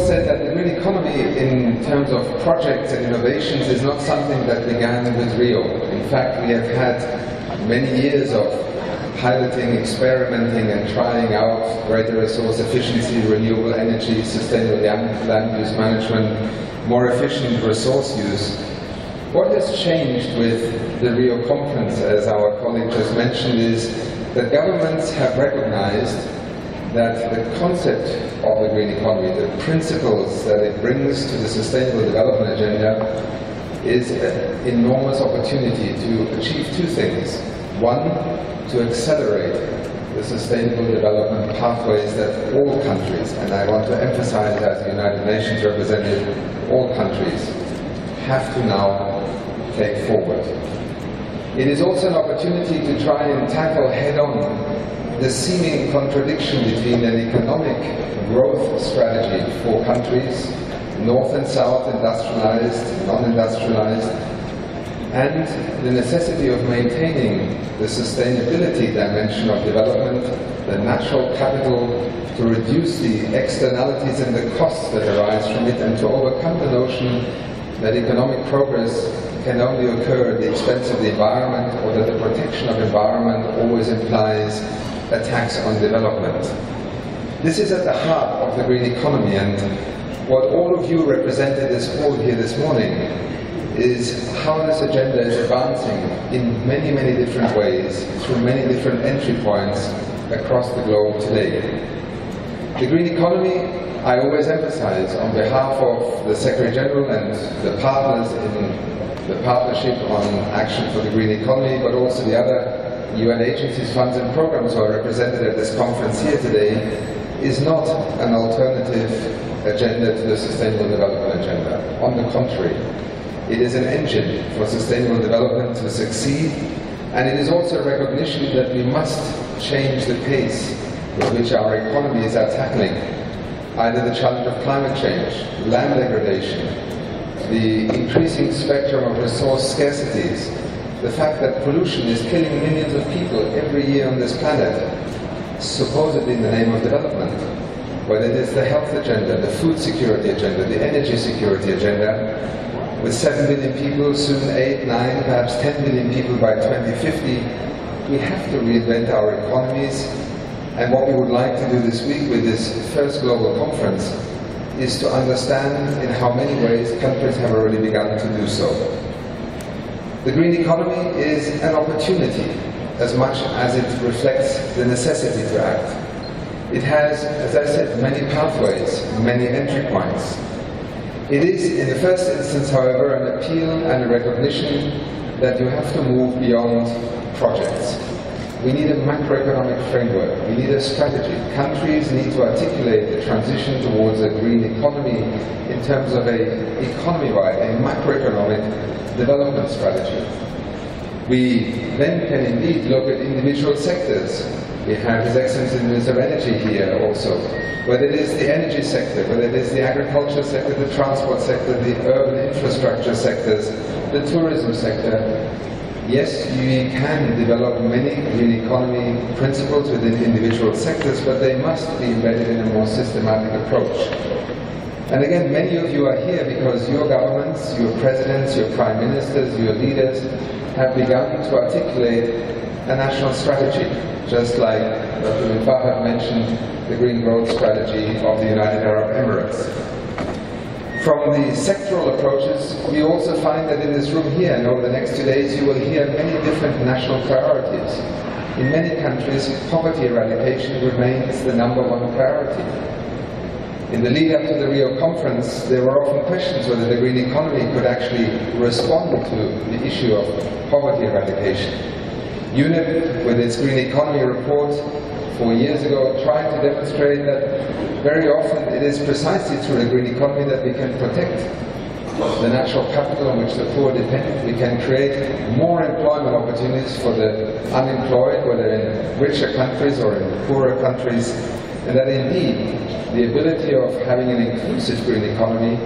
said that the green economy in terms of projects and innovations is not something that began with Rio. In fact, we have had many years of piloting, experimenting and trying out greater resource efficiency, renewable energy, sustainable land use management, more efficient resource use. What has changed with the Rio conference, as our colleague just mentioned, is that governments have recognized that the concept of the green economy, the principles that it brings to the Sustainable Development Agenda, is an enormous opportunity to achieve two things. One, to accelerate the sustainable development pathways that all countries, and I want to emphasize as the United Nations representative, all countries have to now take forward. It is also an opportunity to try and tackle head-on the seeming contradiction between an economic growth strategy for countries, north and south, industrialized, non-industrialized, and the necessity of maintaining the sustainability dimension of development, the natural capital, to reduce the externalities and the costs that arise from it, and to overcome the notion that economic progress can only occur at the expense of the environment, or that the protection of environment always implies a tax on development. This is at the heart of the green economy, and what all of you represented as all here this morning is how this agenda is advancing in many, many different ways, through many different entry points across the globe today. The green economy, I always emphasize, on behalf of the Secretary General and the partners in the Partnership on Action for the Green Economy, but also the other UN agencies, funds and programs who are represented at this conference here today, is not an alternative agenda to the Sustainable Development Agenda. On the contrary, it is an engine for sustainable development to succeed, and it is also a recognition that we must change the pace with which our economies are tackling either the challenge of climate change, land degradation, the increasing spectrum of resource scarcities, the fact that pollution is killing millions of people every year on this planet, supposedly in the name of development, whether it is the health agenda, the food security agenda, the energy security agenda. With 7 billion people, soon 8, 9, perhaps 10 billion people by 2050, we have to reinvent our economies. And what we would like to do this week with this first global conference is to understand in how many ways countries have already begun to do so. The green economy is an opportunity as much as it reflects the necessity to act. It has, as I said, many pathways, many entry points. It is, in the first instance, however, an appeal and a recognition that you have to move beyond projects. We need a macroeconomic framework. We need a strategy. Countries need to articulate the transition towards a green economy in terms of a economy-wide, a macroeconomic development strategy. We then can indeed look at individual sectors. We have His Excellency the Minister of Energy here also. Whether it is the energy sector, whether it is the agriculture sector, the transport sector, the urban infrastructure sectors, the tourism sector. Yes, we can develop many green economy principles within individual sectors, but they must be embedded in a more systematic approach. And again, many of you are here because your governments, your presidents, your prime ministers, your leaders have begun to articulate a national strategy, just like Dr. Mufahad mentioned the Green Growth Strategy of the United Arab Emirates. From the sectoral approaches, we also find that in this room here, and over the next 2 days, you will hear many different national priorities. In many countries, poverty eradication remains the #1 priority. In the lead up to the Rio conference, there were often questions whether the green economy could actually respond to the issue of poverty eradication. UNEP, with its Green Economy report 4 years ago, tried to demonstrate that very often it is precisely through the green economy that we can protect the natural capital on which the poor depend. We can create more employment opportunities for the unemployed, whether in richer countries or in poorer countries, and that indeed the ability of having an inclusive green economy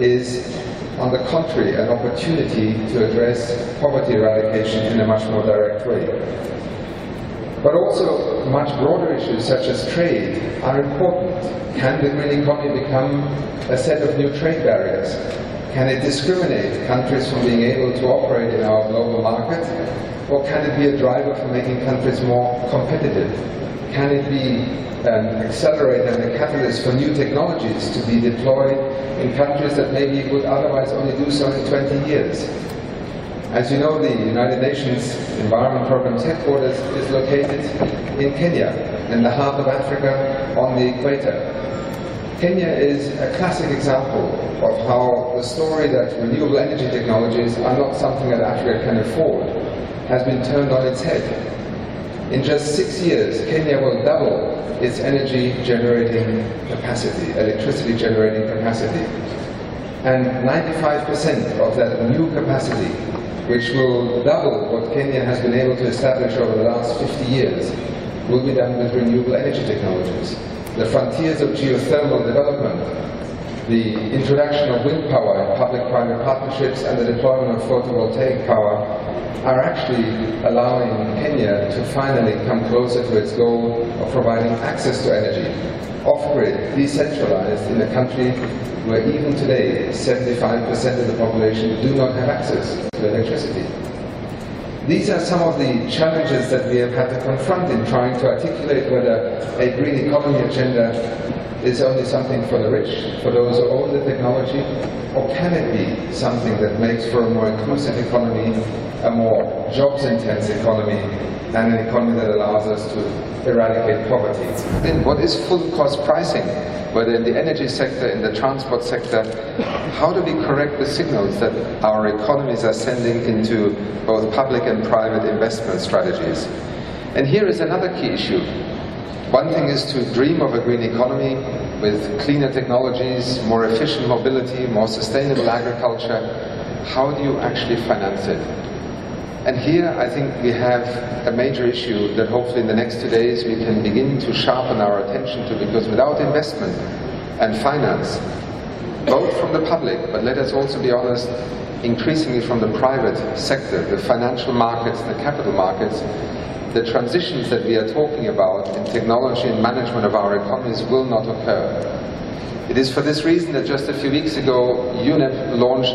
is, on the contrary, an opportunity to address poverty eradication in a much more direct way. But also much broader issues such as trade are important. Can the green economy become a set of new trade barriers? Can it discriminate countries from being able to operate in our global market? Or can it be a driver for making countries more competitive? Can it be an accelerator and a catalyst for new technologies to be deployed in countries that maybe would otherwise only do so in 20 years? As you know, the United Nations Environment Programme's headquarters is located in Kenya, in the heart of Africa, on the equator. Kenya is a classic example of how the story that renewable energy technologies are not something that Africa can afford has been turned on its head. In just 6 years, Kenya will double its energy generating capacity, electricity generating capacity. And 95% of that new capacity, which will double what Kenya has been able to establish over the last 50 years, will be done with renewable energy technologies. The frontiers of geothermal development, the introduction of wind power in public-private partnerships, and the deployment of photovoltaic power are actually allowing Kenya to finally come closer to its goal of providing access to energy, off-grid, decentralized, in a country where even today 75% of the population do not have access to electricity. These are some of the challenges that we have had to confront in trying to articulate whether a green economy agenda is only something for the rich, for those who own the technology, or can it be something that makes for a more inclusive economy, a more jobs-intense economy, and an economy that allows us to eradicate poverty. Then what is full cost pricing? Whether in the energy sector, in the transport sector, how do we correct the signals that our economies are sending into both public and private investment strategies? And here is another key issue. One thing is to dream of a green economy with cleaner technologies, more efficient mobility, more sustainable agriculture. How do you actually finance it? And here I think we have a major issue that hopefully in the next 2 days we can begin to sharpen our attention to, because without investment and finance, both from the public, but let us also be honest, increasingly from the private sector, the financial markets, the capital markets, the transitions that we are talking about in technology and management of our economies will not occur. It is for this reason that just a few weeks ago UNEP launched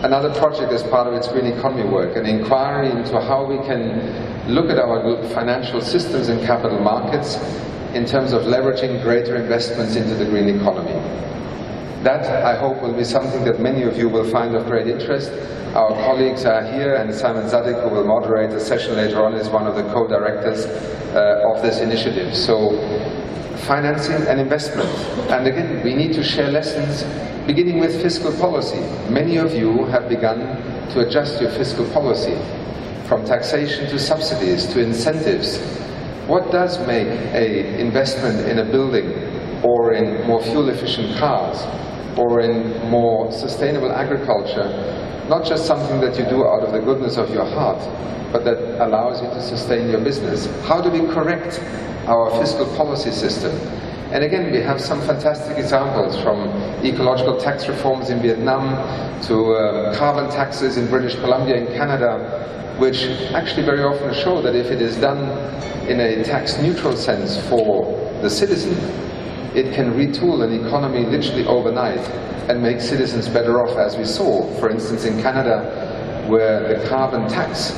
another project as part of its green economy work, an inquiry into how we can look at our financial systems and capital markets in terms of leveraging greater investments into the green economy. That, I hope, will be something that many of you will find of great interest. Our colleagues are here, and Simon Zadig, who will moderate the session later on, is one of the co-directors of this initiative. So, financing and investment. And again, we need to share lessons, beginning with fiscal policy. Many of you have begun to adjust your fiscal policy, from taxation to subsidies to incentives. What does make an investment in a building, or in more fuel-efficient cars, or in more sustainable agriculture, not just something that you do out of the goodness of your heart, but that allows you to sustain your business? How do we correct our fiscal policy system? And again, we have some fantastic examples, from ecological tax reforms in Vietnam to carbon taxes in British Columbia and Canada, which actually very often show that if it is done in a tax-neutral sense for the citizen, it can retool an economy literally overnight and make citizens better off, as we saw, for instance, in Canada, where the carbon tax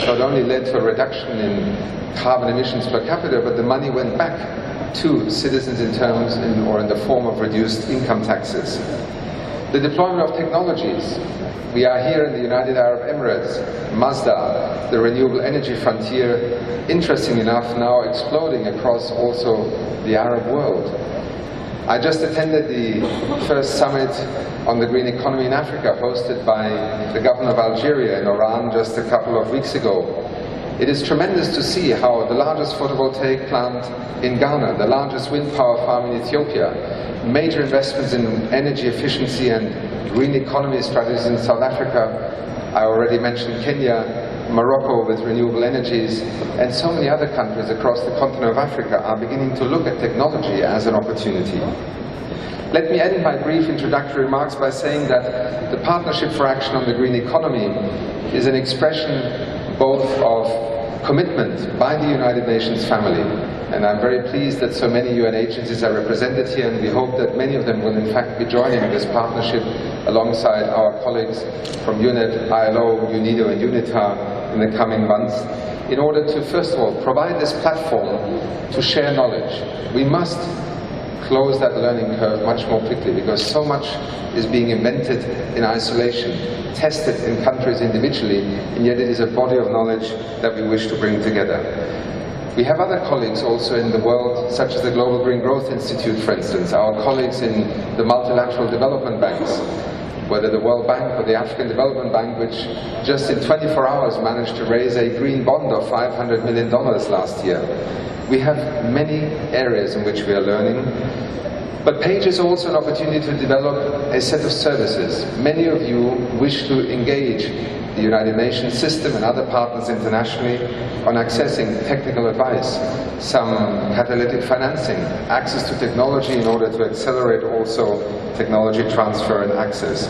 not only led to a reduction in carbon emissions per capita, but the money went back to citizens in terms or in the form of reduced income taxes. The deployment of technologies. We are here in the United Arab Emirates, Mazda, the renewable energy frontier, interesting enough, now exploding across also the Arab world. I just attended the first summit on the green economy in Africa, hosted by the governor of Algeria in Oran just a couple of weeks ago. It is tremendous to see how the largest photovoltaic plant in Ghana, the largest wind power farm in Ethiopia, major investments in energy efficiency and green economy strategies in South Africa. I already mentioned Kenya, Morocco with renewable energies, and so many other countries across the continent of Africa are beginning to look at technology as an opportunity. Let me end my brief introductory remarks by saying that the Partnership for Action on the Green Economy is an expression both of commitment by the United Nations family. And I'm very pleased that so many UN agencies are represented here, and we hope that many of them will in fact be joining this partnership alongside our colleagues from UNEP, ILO, UNIDO and UNITAR in the coming months, in order to, first of all, provide this platform to share knowledge. We must close that learning curve much more quickly, because so much is being invented in isolation, tested in countries individually, and yet it is a body of knowledge that we wish to bring together. We have other colleagues also in the world, such as the Global Green Growth Institute, for instance, our colleagues in the multilateral development banks, whether the World Bank or the African Development Bank, which just in 24 hours managed to raise a green bond of $500 million last year. We have many areas in which we are learning, but PAGE is also an opportunity to develop a set of services. Many of you wish to engage the United Nations system and other partners internationally on accessing technical advice, some catalytic financing, access to technology in order to accelerate also technology transfer and access.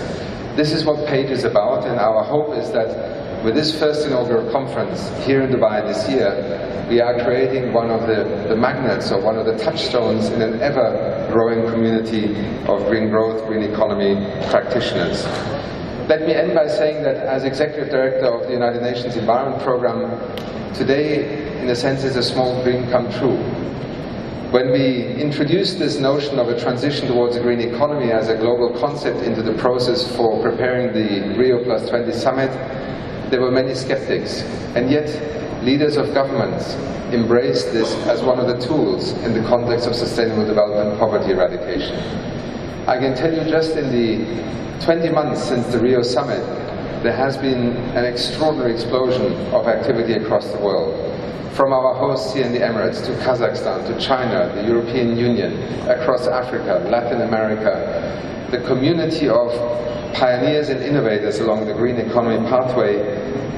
This is what PAGE is about, and our hope is that with this first inaugural conference here in Dubai this year, we are creating one of the magnets, or one of the touchstones in an ever-growing community of green growth, green economy practitioners. Let me end by saying that as Executive Director of the United Nations Environment Programme, today, in a sense, is a small dream come true. When we introduced this notion of a transition towards a green economy as a global concept into the process for preparing the Rio+20 summit, there were many skeptics, and yet leaders of governments embraced this as one of the tools in the context of sustainable development and poverty eradication. I can tell you, just in the 20 months since the Rio summit, there has been an extraordinary explosion of activity across the world. From our hosts here in the Emirates, to Kazakhstan, to China, the European Union, across Africa, Latin America, the community of pioneers and innovators along the green economy pathway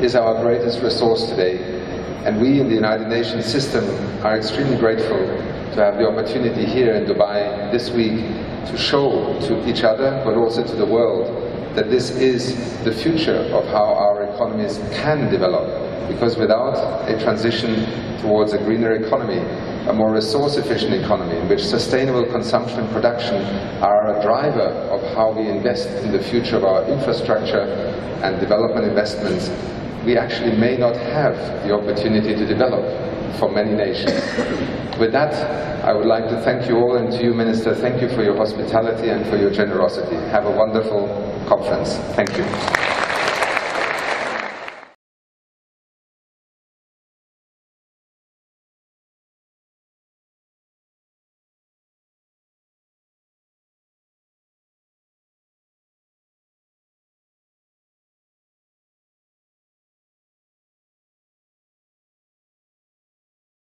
is our greatest resource today. And we in the United Nations system are extremely grateful to have the opportunity here in Dubai this week to show to each other, but also to the world, that this is the future of how our economies can develop. Because without a transition towards a greener economy, a more resource-efficient economy, in which sustainable consumption and production are a driver of how we invest in the future of our infrastructure and development investments, we actually may not have the opportunity to develop for many nations. With that, I would like to thank you all, and to you, Minister, thank you for your hospitality and for your generosity. Have a wonderful conference. Thank you.